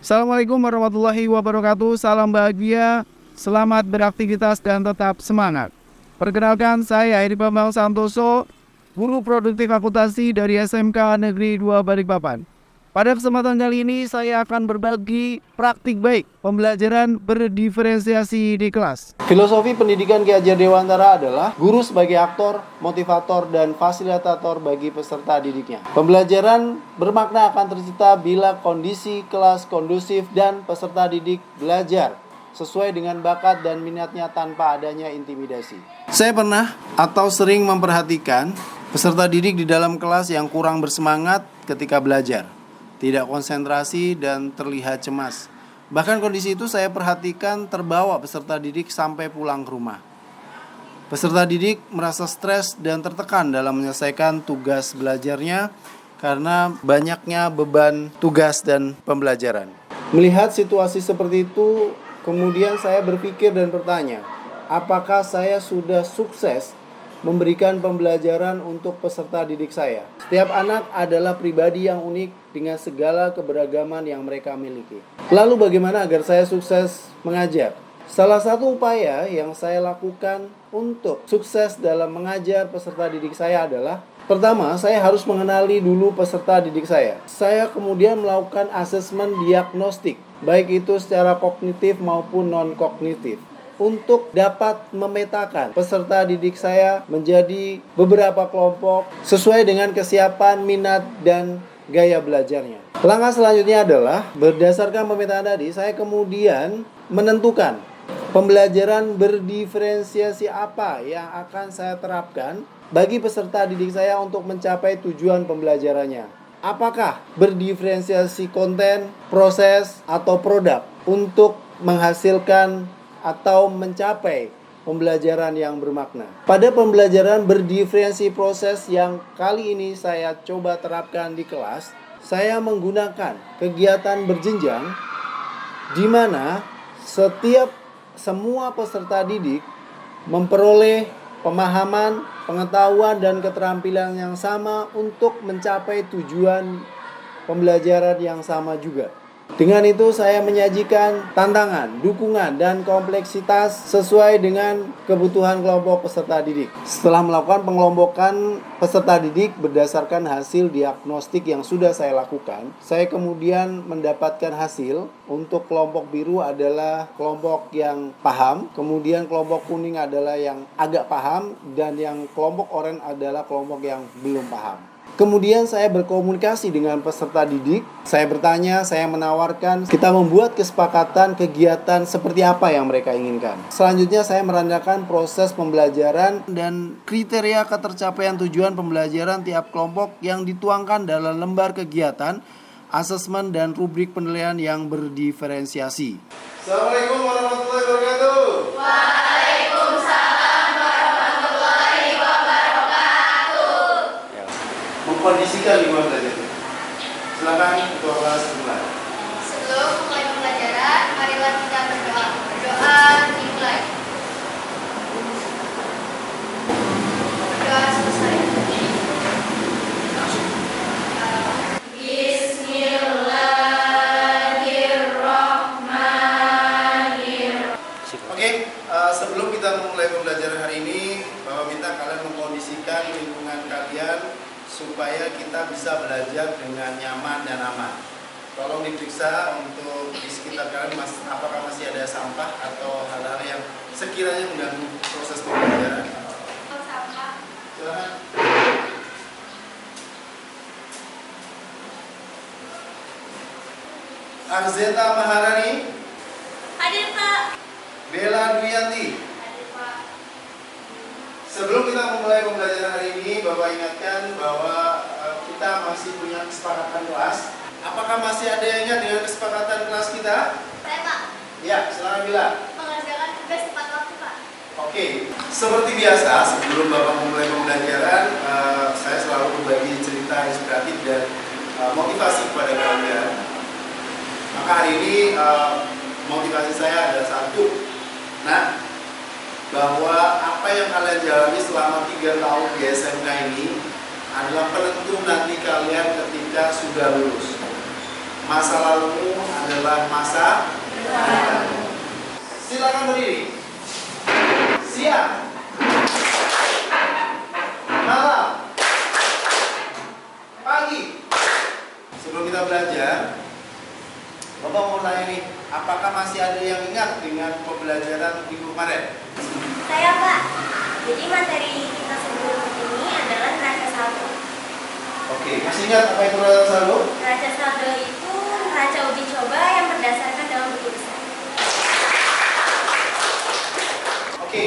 Assalamualaikum warahmatullahi wabarakatuh. Salam bahagia, selamat beraktivitas dan tetap semangat. Perkenalkan, saya Heri Bambang Santoso, Guru Produktif Akuntansi dari SMK Negeri 2 Balikpapan. Pada kesempatan kali ini saya akan berbagi praktik baik pembelajaran berdiferensiasi di kelas. Filosofi pendidikan Ki Hajar Dewantara adalah guru sebagai aktor, motivator, dan fasilitator bagi peserta didiknya. Pembelajaran bermakna akan tercipta bila kondisi kelas kondusif dan peserta didik belajar sesuai dengan bakat dan minatnya tanpa adanya intimidasi. Saya pernah atau sering memperhatikan peserta didik di dalam kelas yang kurang bersemangat ketika belajar, tidak konsentrasi dan terlihat cemas. Bahkan kondisi itu saya perhatikan terbawa peserta didik sampai pulang ke rumah. Peserta didik merasa stres dan tertekan dalam menyelesaikan tugas belajarnya karena banyaknya beban tugas dan pembelajaran. Melihat situasi seperti itu, kemudian saya berpikir dan bertanya, apakah saya sudah sukses memberikan pembelajaran untuk peserta didik saya? Setiap anak adalah pribadi yang unik dengan segala keberagaman yang mereka miliki. Lalu bagaimana agar saya sukses mengajar? Salah satu upaya yang saya lakukan untuk sukses dalam mengajar peserta didik saya adalah, pertama, saya harus mengenali dulu peserta didik saya. Saya kemudian melakukan asesmen diagnostik, baik itu secara kognitif maupun non-kognitif, untuk dapat memetakan peserta didik saya menjadi beberapa kelompok sesuai dengan kesiapan, minat, dan gaya belajarnya. Langkah selanjutnya adalah, berdasarkan pemetaan tadi, saya kemudian menentukan pembelajaran berdiferensiasi apa yang akan saya terapkan bagi peserta didik saya untuk mencapai tujuan pembelajarannya. Apakah berdiferensiasi konten, proses, atau produk untuk menghasilkan atau mencapai pembelajaran yang bermakna. Pada pembelajaran berdiferensi proses yang kali ini saya coba terapkan di kelas, saya menggunakan kegiatan berjenjang di mana semua peserta didik memperoleh pemahaman, pengetahuan, dan keterampilan yang sama untuk mencapai tujuan pembelajaran yang sama juga. Dengan itu saya menyajikan tantangan, dukungan, dan kompleksitas sesuai dengan kebutuhan kelompok peserta didik. Setelah melakukan pengelompokan peserta didik berdasarkan hasil diagnostik yang sudah saya lakukan, saya kemudian mendapatkan hasil untuk kelompok biru adalah kelompok yang paham, kemudian kelompok kuning adalah yang agak paham, dan yang kelompok oranye adalah kelompok yang belum paham. Kemudian saya berkomunikasi dengan peserta didik. Saya bertanya, saya menawarkan, kita membuat kesepakatan kegiatan seperti apa yang mereka inginkan. Selanjutnya saya merangkakan proses pembelajaran dan kriteria ketercapaian tujuan pembelajaran tiap kelompok yang dituangkan dalam lembar kegiatan, asesmen, dan rubrik penilaian yang berdiferensiasi. Assalamualaikum warahmatullahi wabarakatuh. Kondisikan lingkungan belajar. Silakan ketua kelas dimulai. Sebelum mulai pembelajaran, marilah kita berdoa. Berdoa dimulai. Berdoa selesai. Bismillahirrahmanirrahim. Oke, sebelum kita memulai pembelajaran hari ini, Bapak minta kalian mengkondisikan lingkungan kalian supaya kita bisa belajar dengan nyaman dan aman. Tolong diperiksa untuk di sekitar kalian apakah masih ada sampah atau hal-hal yang sekiranya mengganggu proses pembelajaran. Sampah. Silakan. Arzeta Maharani. Hadir, Pak. Bella Duyanti. Hadir, Pak. Sebelum kita memulai pembelajaran hari ini, Bapak ingatkan bahwa kita masih punya kesepakatan kelas. Apakah masih ada yang ingat dengan kesepakatan kelas kita? Saya, Pak. Ya, silakan Bila. Mengerjakan tugas tepat waktu, Pak. Oke, seperti biasa sebelum Bapak memulai pembelajaran, saya selalu berbagi cerita inspiratif dan motivasi kepada kalian. Maka hari ini motivasi saya adalah satu. Nah, bahwa apa yang kalian jalani selama 3 tahun di SMK ini adalah penentu nanti kalian ketika sudah lulus. Masa lalumu adalah masa depan. Silakan berdiri. Siap. Malam. Pagi. Sebelum kita belajar, Bapak mau tanya nih, apakah masih ada yang ingat dengan pembelajaran minggu kemarin? Saya Pak. Jadi materi kita sebelum ini adalah neraca saldo. Oke, masih ingat apa itu neraca saldo? Neraca saldo itu neraca uji coba yang berdasarkan dalam buku besar. Oke,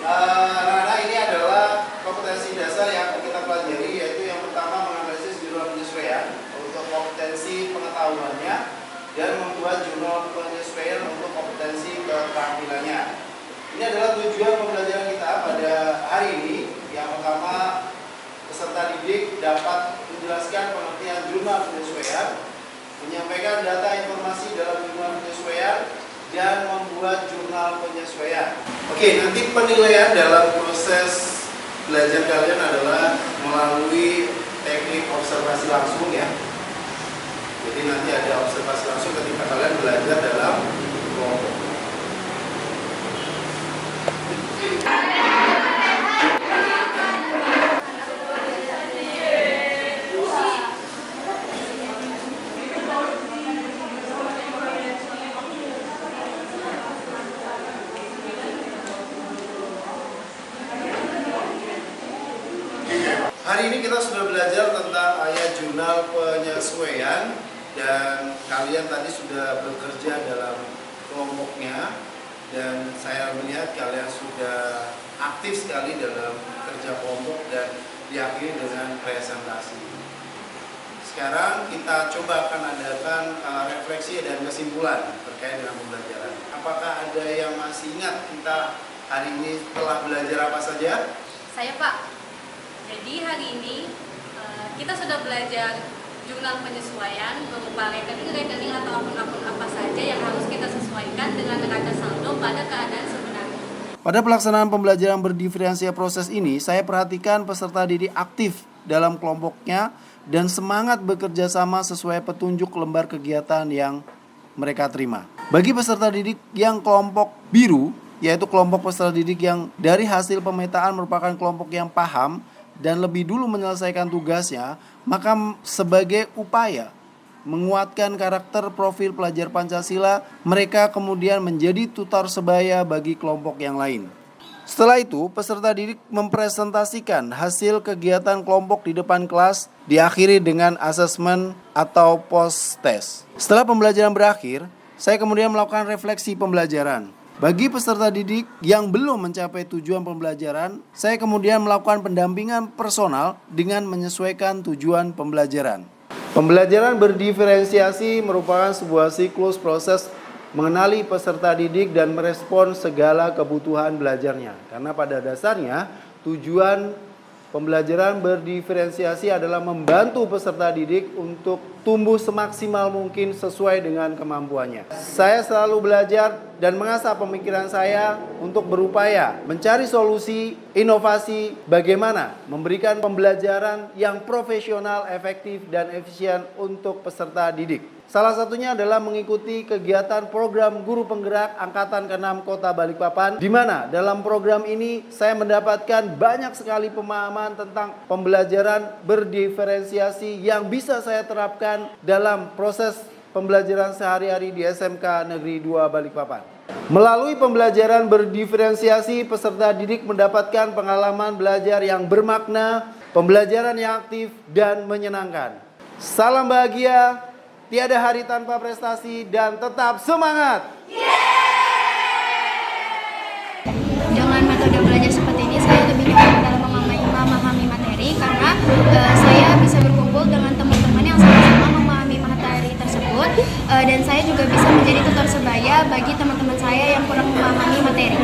anak-anak, ini adalah kompetensi dasar yang akan kita pelajari, yaitu yang pertama menganalisis jurnal penyesuaian untuk kompetensi pengetahuannya dan membuat jurnal penyesuaian untuk kompetensi keterampilannya. Ini adalah tujuan pembelajaran kita pada hari ini. Yang pertama, peserta didik dapat menjelaskan pengertian jurnal penyesuaian, menyampaikan data informasi dalam jurnal penyesuaian, dan membuat jurnal penyesuaian. Oke, nanti penilaian dalam proses belajar kalian adalah melalui teknik observasi langsung ya. Jadi nanti ada observasi langsung ketika kalian belajar dalam kelompok. Hari ini kita sudah belajar tentang ayat jurnal penyesuaian dan kalian tadi sudah bekerja dalam kelompoknya dan saya melihat kalian sudah aktif sekali dalam kerja kelompok dan diakhiri dengan presentasi. Sekarang kita coba akan adakan refleksi dan kesimpulan terkait dengan pembelajaran. Apakah ada yang masih ingat kita hari ini telah belajar apa saja? Saya Pak. Jadi hari ini kita sudah belajar jurnal penyesuaian berupa rekening atau akun-akun apa saja yang harus kita sesuaikan dengan neraca saldo pada keadaan sebenarnya. Pada pelaksanaan pembelajaran berdiferensiasi proses ini, saya perhatikan peserta didik aktif dalam kelompoknya dan semangat bekerja sama sesuai petunjuk lembar kegiatan yang mereka terima. Bagi peserta didik yang kelompok biru, yaitu kelompok peserta didik yang dari hasil pemetaan merupakan kelompok yang paham dan lebih dulu menyelesaikan tugasnya, maka sebagai upaya menguatkan karakter profil pelajar Pancasila, mereka kemudian menjadi tutor sebaya bagi kelompok yang lain. Setelah itu, peserta didik mempresentasikan hasil kegiatan kelompok di depan kelas, diakhiri dengan asesmen atau post test. Setelah pembelajaran berakhir, saya kemudian melakukan refleksi pembelajaran. Bagi peserta didik yang belum mencapai tujuan pembelajaran, saya kemudian melakukan pendampingan personal dengan menyesuaikan tujuan pembelajaran. Pembelajaran berdiferensiasi merupakan sebuah siklus proses mengenali peserta didik dan merespon segala kebutuhan belajarnya. Karena pada dasarnya tujuan pembelajaran berdiferensiasi adalah membantu peserta didik untuk tumbuh semaksimal mungkin sesuai dengan kemampuannya. Saya selalu belajar dan mengasah pemikiran saya untuk berupaya mencari solusi, inovasi, bagaimana memberikan pembelajaran yang profesional, efektif, dan efisien untuk peserta didik. Salah satunya adalah mengikuti kegiatan program Guru Penggerak Angkatan ke-6 Kota Balikpapan, di mana dalam program ini saya mendapatkan banyak sekali pemahaman tentang pembelajaran berdiferensiasi yang bisa saya terapkan dalam proses pembelajaran sehari-hari di SMK Negeri 2 Balikpapan. Melalui pembelajaran berdiferensiasi, peserta didik mendapatkan pengalaman belajar yang bermakna, pembelajaran yang aktif dan menyenangkan. Salam bahagia. Tiada hari tanpa prestasi dan tetap semangat. Dengan metode belajar seperti ini, saya lebih nyaman dalam memahami materi karena saya bisa berkumpul dengan teman-teman yang sama-sama memahami materi tersebut dan saya juga bisa menjadi tutor sebaya bagi teman-teman saya yang kurang memahami materi.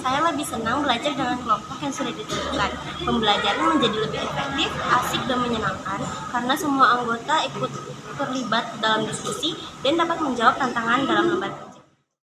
Saya lebih senang belajar dengan kelompok yang sudah ditentukan. Pembelajaran menjadi lebih efektif, asik, dan menyenangkan karena semua anggota ikut terlibat dalam diskusi dan dapat menjawab tantangan dalam lembar